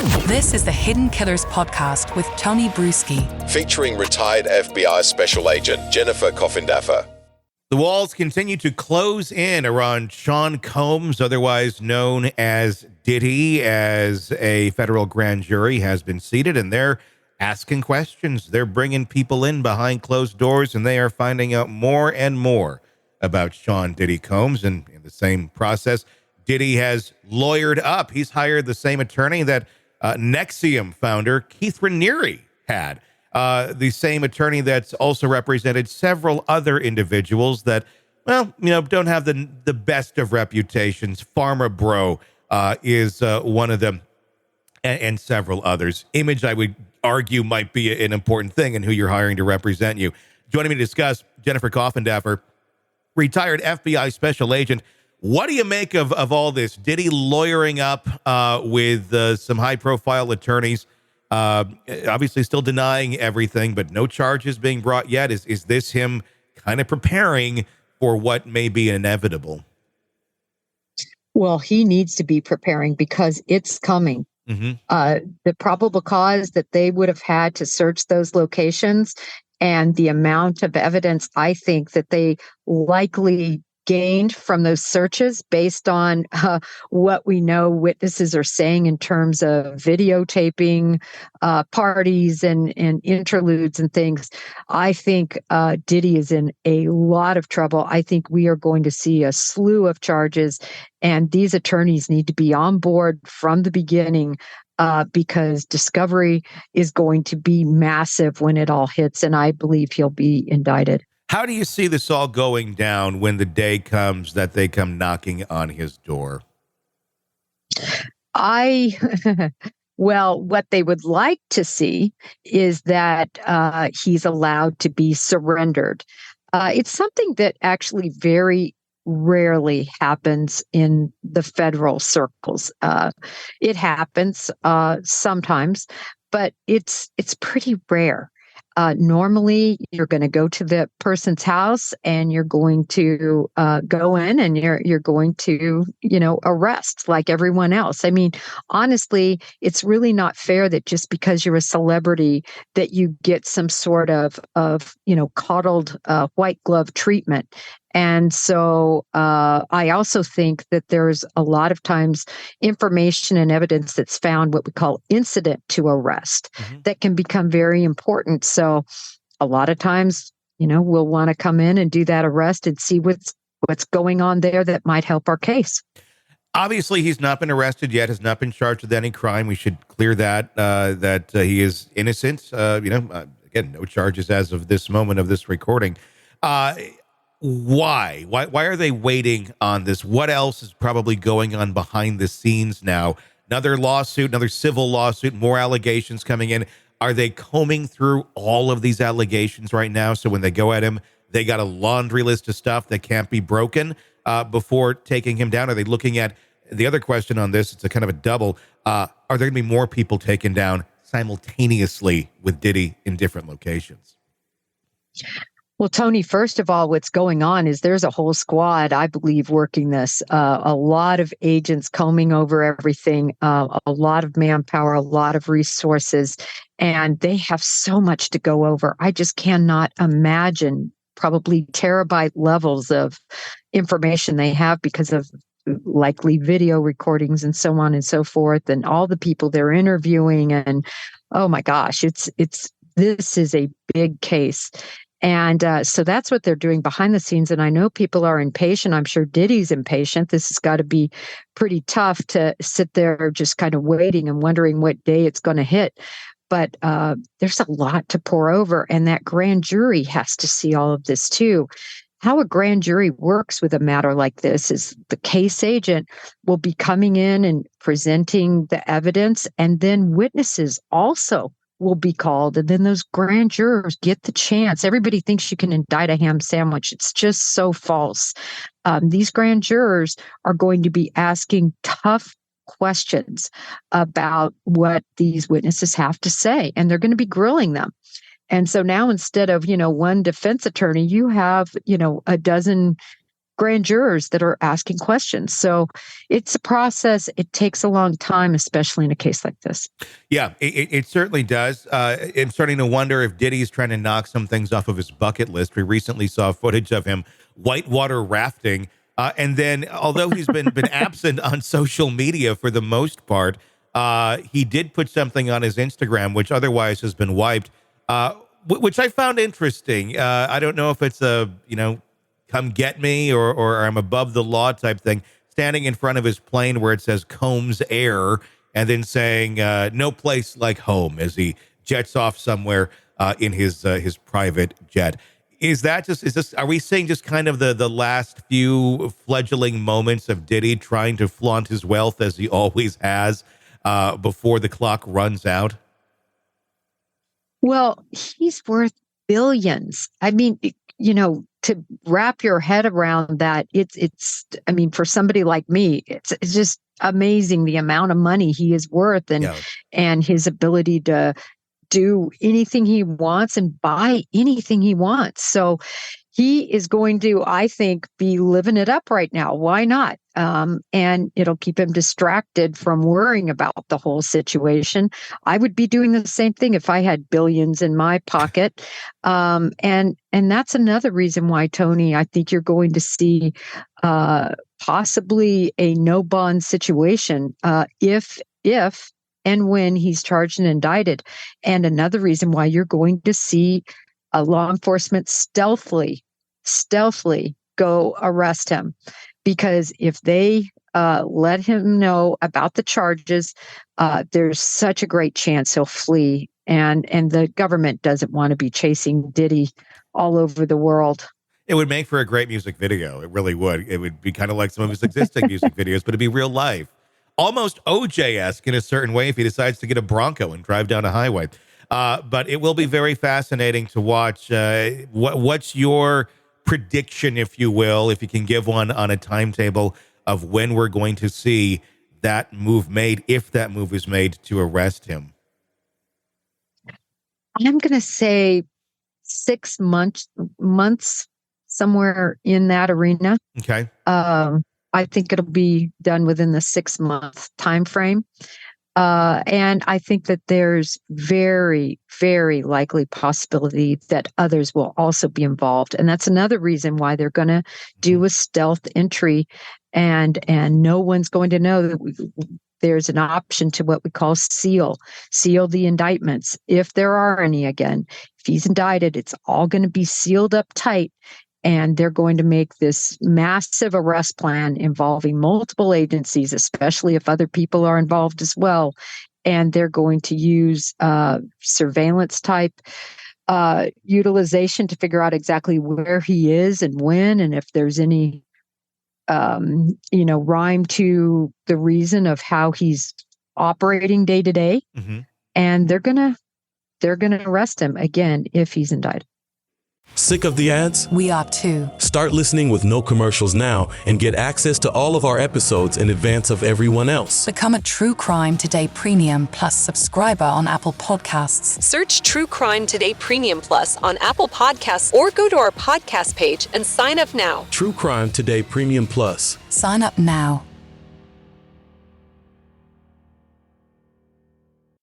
This is the Hidden Killers podcast with Tony Brueski, featuring retired FBI Special Agent Jennifer Coffindaffer. The walls continue to close in around Sean Combs, otherwise known as Diddy, as a federal grand jury has been seated, and they're asking questions. They're bringing people in behind closed doors, and they are finding out more and more about Sean Diddy Combs. And in the same process, Diddy has lawyered up. He's hired the same attorney that Nexium founder Keith Raniere had. The same attorney that's also represented several other individuals that, well, don't have the best of reputations. Pharma Bro is one of them, and several others. Image, I would argue, might be an important thing in who you're hiring to represent you. Joining me to discuss, Jennifer Coffindaffer, retired FBI Special Agent. What do you make of all this? Diddy lawyering up with some high-profile attorneys, obviously still denying everything, but no charges being brought yet. Is this him kind of preparing for what may be inevitable? Well, he needs to be preparing because it's coming. Mm-hmm. The probable cause that they would have had to search those locations and the amount of evidence I think that they likely gained from those searches based on what we know witnesses are saying in terms of videotaping parties and interludes and things. I think Diddy is in a lot of trouble. I think we are going to see a slew of charges, and these attorneys need to be on board from the beginning because discovery is going to be massive when it all hits, and I believe he'll be indicted. How do you see this all going down when the day comes that they come knocking on his door? Well, what they would like to see is that he's allowed to be surrendered. It's something that actually very rarely happens in the federal circles. It happens sometimes, but it's pretty rare. Normally, you're going to go to the person's house and you're going to go in and you're going to, arrest like everyone else. I mean, honestly, it's really not fair that just because you're a celebrity that you get some sort of coddled white glove treatment. And so I also think that there's a lot of times information and evidence that's found what we call incident to arrest that can become very important. So a lot of times, we'll want to come in and do that arrest and see what's going on there that might help our case. Obviously, he's not been arrested yet, has not been charged with any crime. We should clear that he is innocent. Again, no charges as of this moment of this recording. Why are they waiting on this? What else is probably going on behind the scenes now? Another lawsuit, another civil lawsuit, more allegations coming in. Are they combing through all of these allegations right now? So when they go at him, they got a laundry list of stuff that can't be broken before taking him down? Are they looking at the other question on this? It's a kind of a double. Are there going to be more people taken down simultaneously with Diddy in different locations? Well, Tony, first of all, what's going on is there's a whole squad, I believe, working this. A lot of agents combing over everything, a lot of manpower, a lot of resources, and they have so much to go over. I just cannot imagine probably terabyte levels of information they have because of likely video recordings and so on and so forth, and all the people they're interviewing. And oh my gosh, this is a big case. And so that's what they're doing behind the scenes. And I know people are impatient. I'm sure Diddy's impatient. This has got to be pretty tough to sit there just kind of waiting and wondering what day it's going to hit. But there's a lot to pour over. And that grand jury has to see all of this too. How a grand jury works with a matter like this is the case agent will be coming in and presenting the evidence, and then witnesses also will be called, and then those grand jurors get the chance. Everybody thinks you can indict a ham sandwich. It's just so false. These grand jurors are going to be asking tough questions about what these witnesses have to say, and they're going to be grilling them. And so now instead of, one defense attorney, you have, a dozen grand jurors that are asking questions. So it's a process. It takes a long time, especially in a case like this. Yeah, it certainly does. I'm starting to wonder if Diddy's trying to knock some things off of his bucket list. We recently saw footage of him whitewater rafting. And then, although he's been absent on social media for the most part, he did put something on his Instagram, which otherwise has been wiped, which I found interesting. I don't know if it's a, come get me or I'm above the law type thing, standing in front of his plane where it says Combs Air, and then saying no place like home as he jets off somewhere in his private jet. Are we seeing just kind of the last few fledgling moments of Diddy trying to flaunt his wealth as he always has before the clock runs out? Well, he's worth billions. I mean, to wrap your head around that, for somebody like me, it's just amazing the amount of money he is worth and his ability to do anything he wants and buy anything he wants. So he is going to, I think, be living it up right now. Why not? And it'll keep him distracted from worrying about the whole situation. I would be doing the same thing if I had billions in my pocket. And that's another reason why, Tony, I think you're going to see possibly a no bond situation if and when he's charged and indicted. And another reason why you're going to see law enforcement stealthily go arrest him. Because if they let him know about the charges, there's such a great chance he'll flee. And the government doesn't want to be chasing Diddy all over the world. It would make for a great music video. It really would. It would be kind of like some of his existing music videos, but it'd be real life. Almost OJ-esque in a certain way if he decides to get a Bronco and drive down a highway. But it will be very fascinating to watch. What's your prediction, if you will, if you can give one on a timetable of when we're going to see that move made, if that move is made to arrest him? I'm going to say 6 months, somewhere in that arena. Okay. I think it'll be done within the 6-month time frame. And I think that there's very, very likely possibility that others will also be involved. And that's another reason why they're going to do a stealth entry and no one's going to know that there's an option to what we call seal the indictments. If there are any, again, if he's indicted, it's all going to be sealed up tight. And they're going to make this massive arrest plan involving multiple agencies, especially if other people are involved as well. And they're going to use surveillance type utilization to figure out exactly where he is and when, and if there's any, rhyme to the reason of how he's operating day to day. Mm-hmm. And they're gonna arrest him again if he's indicted. Sick of the ads? We are too. Start listening with no commercials now and get access to all of our episodes in advance of everyone else. Become a True Crime Today Premium Plus subscriber on Apple Podcasts. Search True Crime Today Premium Plus on Apple Podcasts or go to our podcast page and sign up now. True Crime Today Premium Plus. Sign up now.